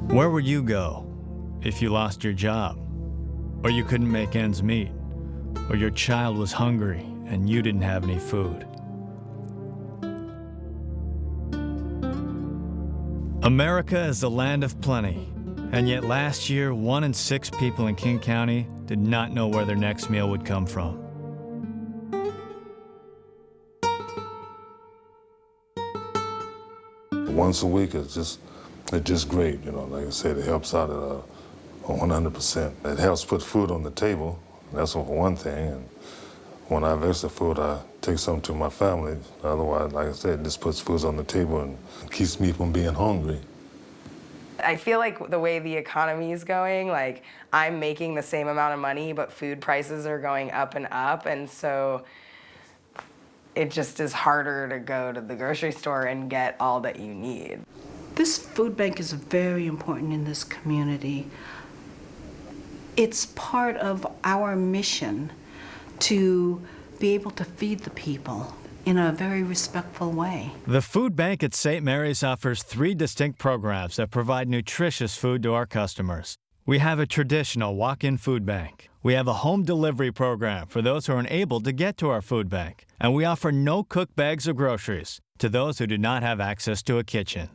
Where would you go if you lost your job, or you couldn't make ends meet, or your child was hungry and you didn't have any food? America is the land of plenty, and yet last year, 1 in 6 people in King County did not know where their next meal would come from. Once a week it's just great, you know. Like I said, it helps out at 100%. It helps put food on the table. That's for one thing. And when I have extra food, I take some to my family. Otherwise, like I said, it just puts food on the table and keeps me from being hungry. I feel like the way the economy is going, like I'm making the same amount of money, but food prices are going up, and so it just is harder to go to the grocery store and get all that you need. This food bank is very important in this community. It's part of our mission to be able to feed the people in a very respectful way. The Food Bank at St. Mary's offers 3 distinct programs that provide nutritious food to our customers. We have a traditional walk-in food bank. We have a home delivery program for those who are unable to get to our food bank. And we offer no-cook bags of groceries to those who do not have access to a kitchen.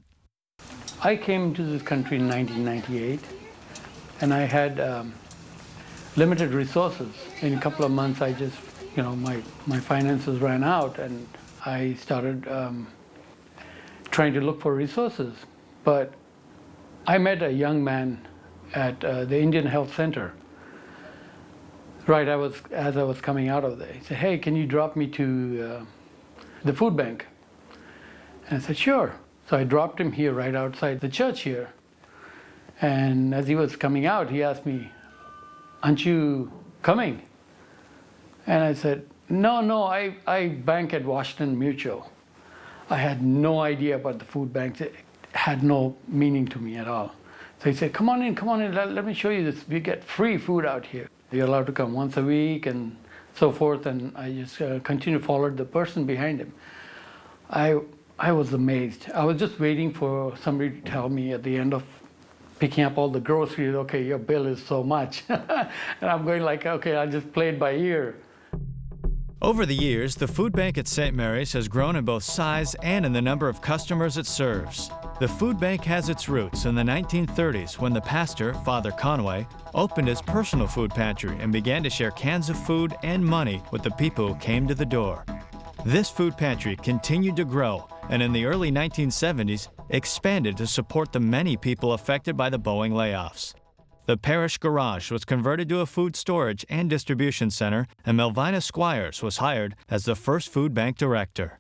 I came to this country in 1998, and I had limited resources. In a couple of months, I just, my finances ran out, and I started trying to look for resources. But I met a young man at the Indian Health Center. Right, as I was coming out of there. He said, "Hey, can you drop me to the food bank?" And I said, "Sure." So I dropped him here right outside the church here. And as he was coming out, he asked me, "Aren't you coming?" And I said, No, I bank at Washington Mutual." I had no idea about the food banks. It had no meaning to me at all. So he said, come on in, let me show you this. We get free food out here. You're allowed to come once a week and so forth. And I just continued to follow the person behind him. I was amazed. I was just waiting for somebody to tell me at the end of picking up all the groceries, "Okay, your bill is so much." And I'm going like, okay, I just play it by ear. Over the years, the Food Bank at St. Mary's has grown in both size and in the number of customers it serves. The food bank has its roots in the 1930s when the pastor, Father Conway, opened his personal food pantry and began to share cans of food and money with the people who came to the door. This food pantry continued to grow and in the early 1970s expanded to support the many people affected by the Boeing layoffs. The parish garage was converted to a food storage and distribution center, and Melvina Squires was hired as the first food bank director.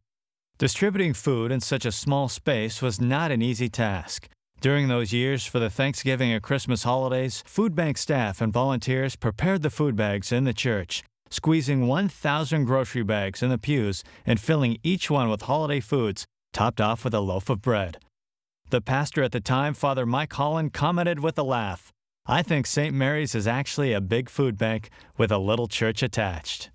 Distributing food in such a small space was not an easy task. During those years for the Thanksgiving and Christmas holidays, food bank staff and volunteers prepared the food bags in the church, squeezing 1,000 grocery bags in the pews and filling each one with holiday foods, topped off with a loaf of bread. The pastor at the time, Father Mike Holland, commented with a laugh, "I think St. Mary's is actually a big food bank with a little church attached."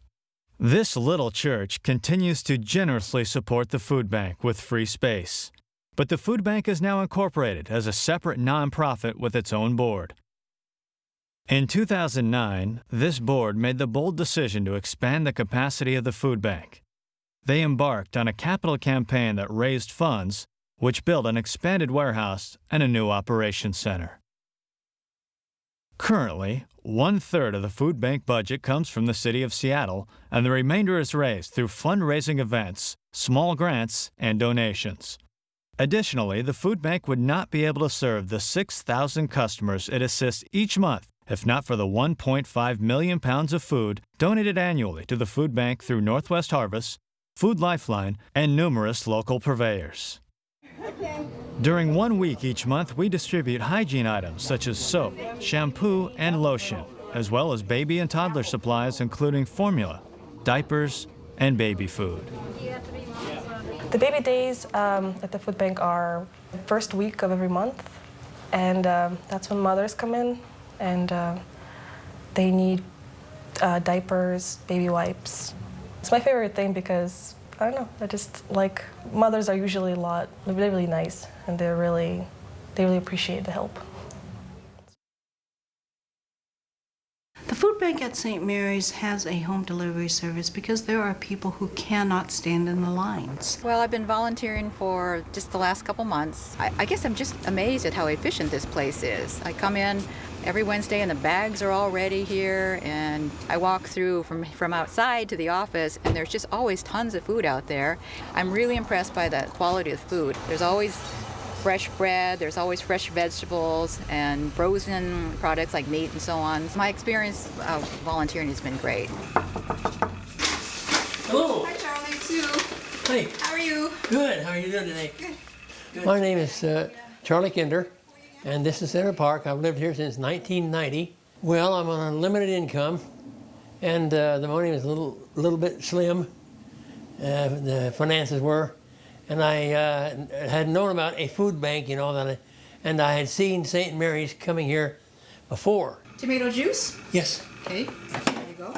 This little church continues to generously support the food bank with free space. But the food bank is now incorporated as a separate nonprofit with its own board. In 2009, this board made the bold decision to expand the capacity of the food bank. They embarked on a capital campaign that raised funds, which built an expanded warehouse and a new operations center. Currently, 1/3 of the food bank budget comes from the city of Seattle, and the remainder is raised through fundraising events, small grants, and donations. Additionally, the food bank would not be able to serve the 6,000 customers it assists each month if not for the 1.5 million pounds of food donated annually to the food bank through Northwest Harvest, Food Lifeline, and numerous local purveyors. During 1 week each month, we distribute hygiene items such as soap, shampoo, and lotion, as well as baby and toddler supplies including formula, diapers, and baby food. The baby days at the food bank are the first week of every month, and that's when mothers come in and they need diapers, baby wipes. It's my favorite thing because I don't know, I just like, mothers are usually they're really nice, and they really appreciate the help. food bank at St. Mary's has a home delivery service because there are people who cannot stand in the lines. Well, I've been volunteering for just the last couple months. I guess I'm just amazed at how efficient this place is. I come in every Wednesday and the bags are already here, and I walk through from outside to the office and there's just always tons of food out there. I'm really impressed by the quality of the food. There's always fresh bread, there's always fresh vegetables and frozen products like meat and so on. My experience of volunteering has been great. Hello. Hi, Charlie. Sue. Hey. How are you? Good. How are you doing today? Good. My name is Charlie Kinder, and this is Center Park. I've lived here since 1990. Well, I'm on a limited income, and the money was a little bit slim. The finances were, and I had known about a food bank, you know, and I had seen St. Mary's coming here before. Tomato juice? Yes. Okay. There you go.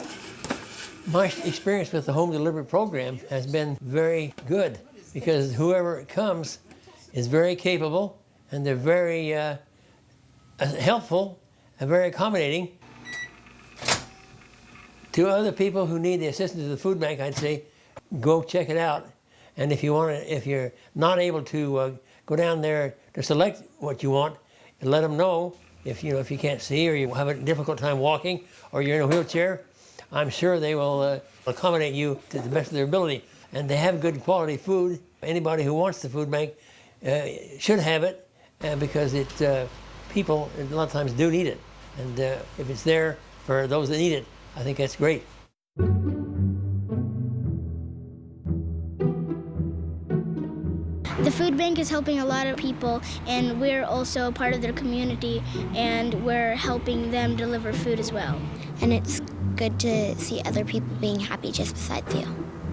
My experience with the home delivery program has been very good because whoever comes is very capable and they're very helpful and very accommodating. To other people who need the assistance of the food bank, I'd say, go check it out. And if you're not able to go down there to select what you want, and let them know if you can't see or you have a difficult time walking or you're in a wheelchair, I'm sure they will accommodate you to the best of their ability. And they have good quality food. Anybody who wants the food bank should have it because people a lot of times do need it. And if it's there for those that need it, I think that's great. The food bank is helping a lot of people, and we're also a part of their community, and we're helping them deliver food as well. And it's good to see other people being happy just besides you.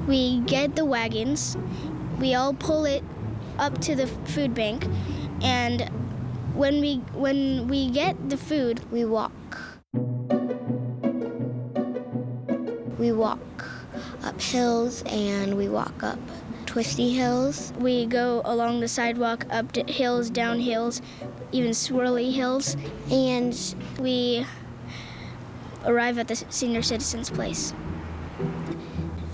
We get the wagons, we all pull it up to the food bank, and when we get the food, we walk. We walk up hills and we walk up twisty hills. We go along the sidewalk, up hills, down hills, even swirly hills. And we arrive at the senior citizens' place.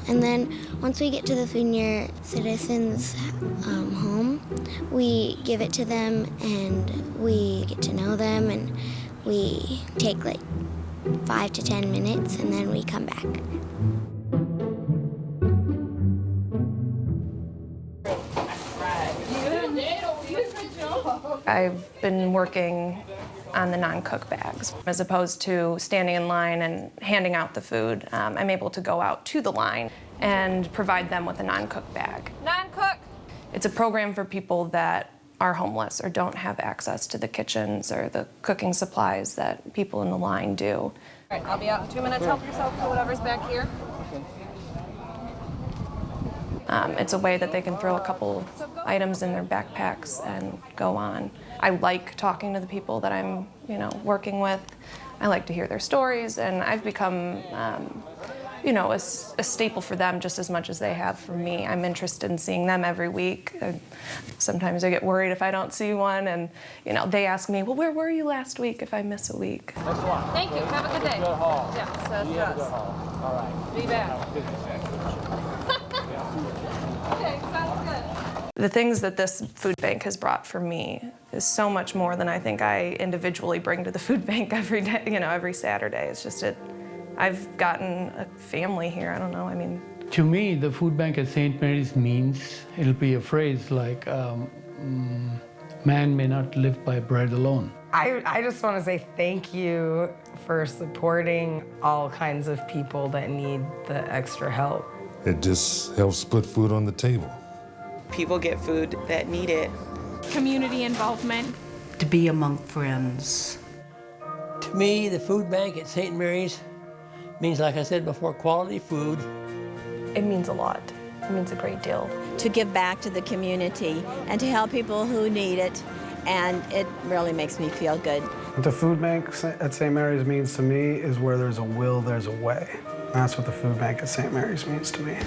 And then once we get to the senior citizens' home, we give it to them and we get to know them and we take like 5 to 10 minutes and then we come back. I've been working on the non-cook bags. As opposed to standing in line and handing out the food, I'm able to go out to the line and provide them with a non-cook bag. Non-cook! It's a program for people that are homeless or don't have access to the kitchens or the cooking supplies that people in the line do. All right, I'll be out in 2 minutes. Help yourself to whatever's back here. It's a way that they can throw a couple items in their backpacks and go on. I like talking to the people that I'm, working with. I like to hear their stories, and I've become, a staple for them just as much as they have for me. I'm interested in seeing them every week. Sometimes I get worried if I don't see one, and they ask me, well, where were you last week if I miss a week? Thank you. Have a good day. Good haul. Yes, yes. All right. Be back. Okay, sounds good. The things that this food bank has brought for me is so much more than I think I individually bring to the food bank every day, every Saturday. It's just I've gotten a family here. I don't know, To me, the food bank at St. Mary's means, it'll be a phrase like, man may not live by bread alone. I just want to say thank you for supporting all kinds of people that need the extra help. It just helps put food on the table. People get food that need it. Community involvement. To be among friends. To me, the food bank at St. Mary's means, like I said before, quality food. It means a lot. It means a great deal. To give back to the community and to help people who need it, and it really makes me feel good. What the food bank at St. Mary's means to me is where there's a will, there's a way. And that's what the food bank at St. Mary's means to me.